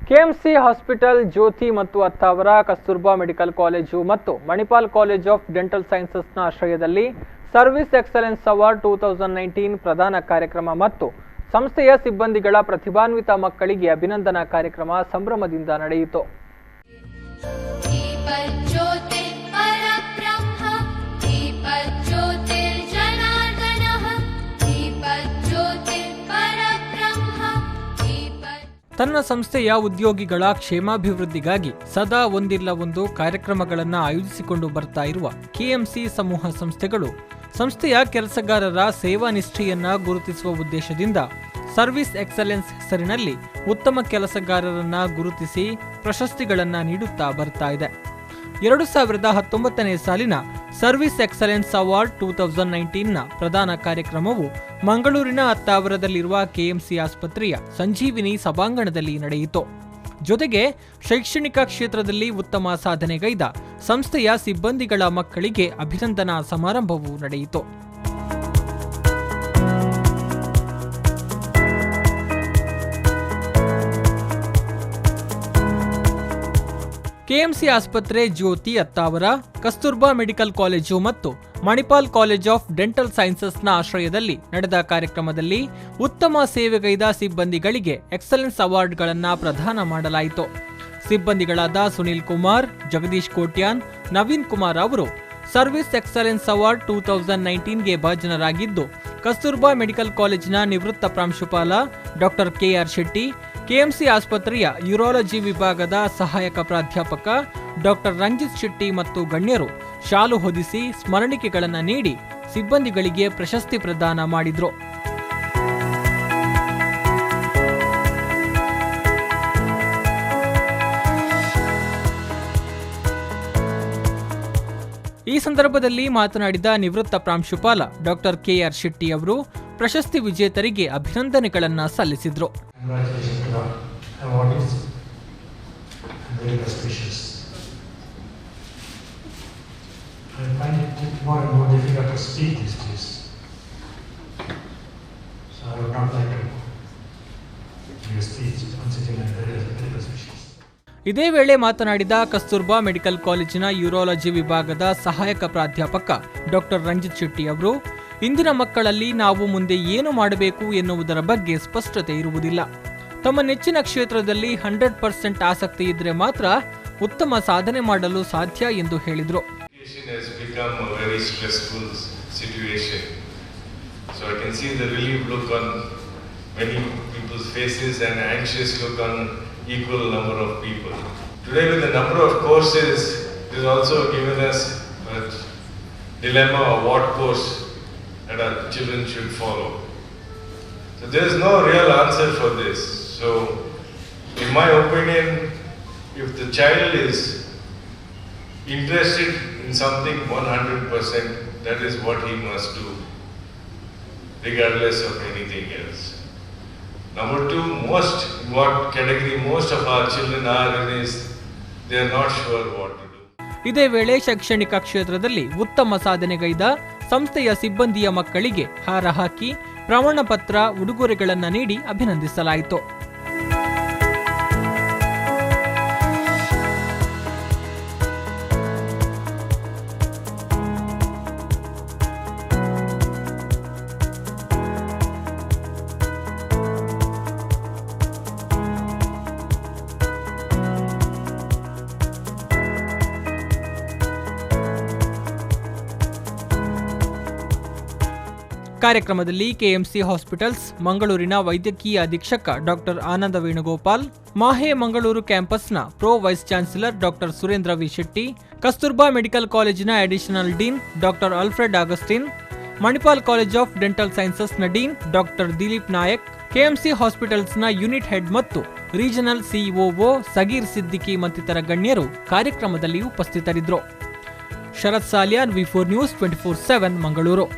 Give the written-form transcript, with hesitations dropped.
KMC hospital, ಜ್ಯೋತಿ ಮತ್ತು Attavar, Kasturba medical college ಮತ್ತು Manipal college of dental ಸೈನ್ಸಸ್ನ ಆಶ್ರಯದಲ್ಲಿ ಸರ್ವಿಸ್ ಎಕ್ಸಲೆನ್ಸ್ ಅವಾರ್ಡ್ 2019 ಪ್ರದಾನ ಕಾರ್ಯಕ್ರಮ ಮತ್ತು ಸಂಸ್ಥೆಯ ಸಿಬ್ಬಂದಿಗಳ ಪ್ರತಿಭಾನ್ವಿತ ಮಕ್ಕಳಿಗೆ ಅಭಿನಂದನಾ ಕಾರ್ಯಕ್ರಮ ಸಂಭ್ರಮದಿಂದ ನಡೆಯಿತು. ತನ್ನ ಸಂಸ್ಥೆಯ ಉದ್ಯೋಗಿಗಳ ಕ್ಷೇಮಾಭಿವೃದ್ಧಿಗಾಗಿ ಸದಾ ಒಂದಿಲ್ಲ ಒಂದು ಕಾರ್ಯಕ್ರಮಗಳನ್ನು ಆಯೋಜಿಸಿಕೊಂಡು ಬರ್ತಾ ಇರುವ ಕೆಎಂಸಿ ಸಮೂಹ ಸಂಸ್ಥೆಗಳು ಸಂಸ್ಥೆಯ ಕೆಲಸಗಾರರ ಸೇವಾ ನಿಷ್ಠೆಯನ್ನ ಗುರುತಿಸುವ ಉದ್ದೇಶದಿಂದ ಸರ್ವಿಸ್ ಎಕ್ಸಲೆನ್ಸ್ ಹೆಸರಿನಲ್ಲಿ ಉತ್ತಮ ಕೆಲಸಗಾರರನ್ನ ಗುರುತಿಸಿ ಪ್ರಶಸ್ತಿಗಳನ್ನು ನೀಡುತ್ತಾ ಬರ್ತಾ ಇದೆ. 2019ನೇ ಸಾಲಿನ ಸರ್ವಿಸ್ ಎಕ್ಸಲೆನ್ಸ್ ಅವಾರ್ಡ್ 2019ನ ಪ್ರದಾನ ಕಾರ್ಯಕ್ರಮವು ಮಂಗಳೂರಿನ ಅತ್ತಾವರದಲ್ಲಿರುವ ಕೆಎಂಸಿ ಆಸ್ಪತ್ರೆಯ ಸಂಜೀವಿನಿ ಸಭಾಂಗಣದಲ್ಲಿ ನಡೆಯಿತು. ಜೊತೆಗೆ ಶೈಕ್ಷಣಿಕ ಕ್ಷೇತ್ರದಲ್ಲಿ ಉತ್ತಮ ಸಾಧನೆಗೈದ ಸಂಸ್ಥೆಯ ಸಿಬ್ಬಂದಿಗಳ ಮಕ್ಕಳಿಗೆ ಅಭಿನಂದನಾ ಸಮಾರಂಭವೂ ನಡೆಯಿತು. ಕೆಎಂಸಿ ಆಸ್ಪತ್ರೆ, ಜ್ಯೋತಿ ಅತ್ತಾವರ, ಕಸ್ತೂರ್ಬಾ ಮೆಡಿಕಲ್ ಕಾಲೇಜು ಮತ್ತು ಮಣಿಪಾಲ್ ಕಾಲೇಜ್ ಆಫ್ ಡೆಂಟಲ್ ಸೈನ್ಸಸ್ನ ಆಶ್ರಯದಲ್ಲಿ ನಡೆದ ಕಾರ್ಯಕ್ರಮದಲ್ಲಿ ಉತ್ತಮ ಸೇವೆಗೈದ ಸಿಬ್ಬಂದಿಗಳಿಗೆ ಎಕ್ಸಲೆನ್ಸ್ ಅವಾರ್ಡ್ಗಳನ್ನು ಪ್ರದಾನ ಮಾಡಲಾಯಿತು. ಸಿಬ್ಬಂದಿಗಳಾದ ಸುನಿಲ್ ಕುಮಾರ್, ಜಗದೀಶ್ ಕೋಟ್ಯಾನ್, ನವೀನ್ ಕುಮಾರ್ ಅವರು ಸರ್ವಿಸ್ ಎಕ್ಸಲೆನ್ಸ್ ಅವಾರ್ಡ್ 2019ಗೆ ಭಾಜನರಾಗಿದ್ದು, ಕಸ್ತೂರ್ಬಾ ಮೆಡಿಕಲ್ ಕಾಲೇಜಿನ ನಿವೃತ್ತ ಪ್ರಾಂಶುಪಾಲ ಡಾಕ್ಟರ್ ಕೆಆರ್ ಶೆಟ್ಟಿ, ಕೆಎಂಸಿ ಆಸ್ಪತ್ರೆಯ ಯೂರಾಲಜಿ ವಿಭಾಗದ ಸಹಾಯಕ ಪ್ರಾಧ್ಯಾಪಕ ಡಾಕ್ಟರ್ ರಂಜಿತ್ ಶೆಟ್ಟಿ ಮತ್ತು ಗಣ್ಯರು ಶಾಲು ಹೊದಿಸಿ ಸ್ಮರಣಿಕೆಗಳನ್ನು ನೀಡಿ ಸಿಬ್ಬಂದಿಗಳಿಗೆ ಪ್ರಶಸ್ತಿ ಪ್ರದಾನ ಮಾಡಿದ್ರು. ಈ ಸಂದರ್ಭದಲ್ಲಿ ಮಾತನಾಡಿದ ನಿವೃತ್ತ ಪ್ರಾಂಶುಪಾಲ ಡಾಕ್ಟರ್ ಕೆಆರ್ ಶೆಟ್ಟಿ ಅವರು ಪ್ರಶಸ್ತಿ ವಿಜೇತರಿಗೆ ಅಭಿನಂದನೆಗಳನ್ನು ಸಲ್ಲಿಸಿದ್ರು. ಇದೇ ವೇಳೆ ಮಾತನಾಡಿದ ಕಸ್ತೂರ್ಬಾ ಮೆಡಿಕಲ್ ಕಾಲೇಜಿನ ಯೂರಾಲಜಿ ವಿಭಾಗದ ಸಹಾಯಕ ಪ್ರಾಧ್ಯಾಪಕ ಡಾಕ್ಟರ್ ರಂಜಿತ್ ಶೆಟ್ಟಿ ಅವರು, ಇಂದಿನ ಮಕ್ಕಳಲ್ಲಿ ನಾವು ಮುಂದೆ ಏನು ಮಾಡಬೇಕು ಎನ್ನುವುದರ ಬಗ್ಗೆ ಸ್ಪಷ್ಟತೆ ಇರುವುದಿಲ್ಲ. ತಮ್ಮ ನೆಚ್ಚಿನ ಕ್ಷೇತ್ರದಲ್ಲಿ 100% ಆಸಕ್ತಿ ಇದ್ರೆ ಮಾತ್ರ ಉತ್ತಮ ಸಾಧನೆ ಮಾಡಲು ಸಾಧ್ಯ ಎಂದು ಹೇಳಿದರು. Equal number of people. Today with the number of courses, it is also given us a dilemma of what course that our children should follow. So there is no real answer for this. So in my opinion, if the child is interested in something 100%, that is what he must do, regardless of anything else. Number two, what category most of our children are in is they are not sure what to do. ಇದೇ ವೇಳೆ ಶೈಕ್ಷಣಿಕ ಕ್ಷೇತ್ರದಲ್ಲಿ ಉತ್ತಮ ಸಾಧನೆಗೈದ ಸಂಸ್ಥೆಯ ಸಿಬ್ಬಂದಿಯ ಮಕ್ಕಳಿಗೆ ಹಾರ ಹಾಕಿ ಪ್ರಮಾಣ ಪತ್ರ, ಉಡುಗೊರೆಗಳನ್ನು ನೀಡಿ ಅಭಿನಂದಿಸಲಾಯಿತು. ಕಾರ್ಯಕ್ರಮದಲ್ಲಿ ಕೆಎಂಸಿ ಹಾಸ್ಪಿಟಲ್ಸ್ ಮಂಗಳೂರಿನ ವೈದ್ಯಕೀಯ ಅಧೀಕ್ಷಕ ಡಾಕ್ಟರ್ ಆನಂದ ವೇಣುಗೋಪಾಲ್, ಮಾಹೆ ಮಂಗಳೂರು ಕ್ಯಾಂಪಸ್ನ pro vice chancellor doctor Surendra V Shetty, Kasturba medical ಕಾಲೇಜಿನ additional dean doctor Alfred Augustin, Manipal college of dental ಸೈನ್ಸಸ್ನ dean doctor Dilip Nayak, KMC ಹಾಸ್ಪಿಟಲ್ಸ್ನ ಯೂನಿಟ್ ಹೆಡ್ ಮತ್ತು ರೀಜನಲ್ ಸಿಇಒ ಸಗೀರ್ ಸಿದ್ದಿಕಿ ಮತ್ತಿತರ ಗಣ್ಯರು ಕಾರ್ಯಕ್ರಮದಲ್ಲಿ ಉಪಸ್ಥಿತರಿದ್ದರು. ಶರತ್ ಸಾಲಿಯಾನ್, ವಿ4 ನ್ಯೂಸ್ 24/7 ಮಂಗಳೂರು.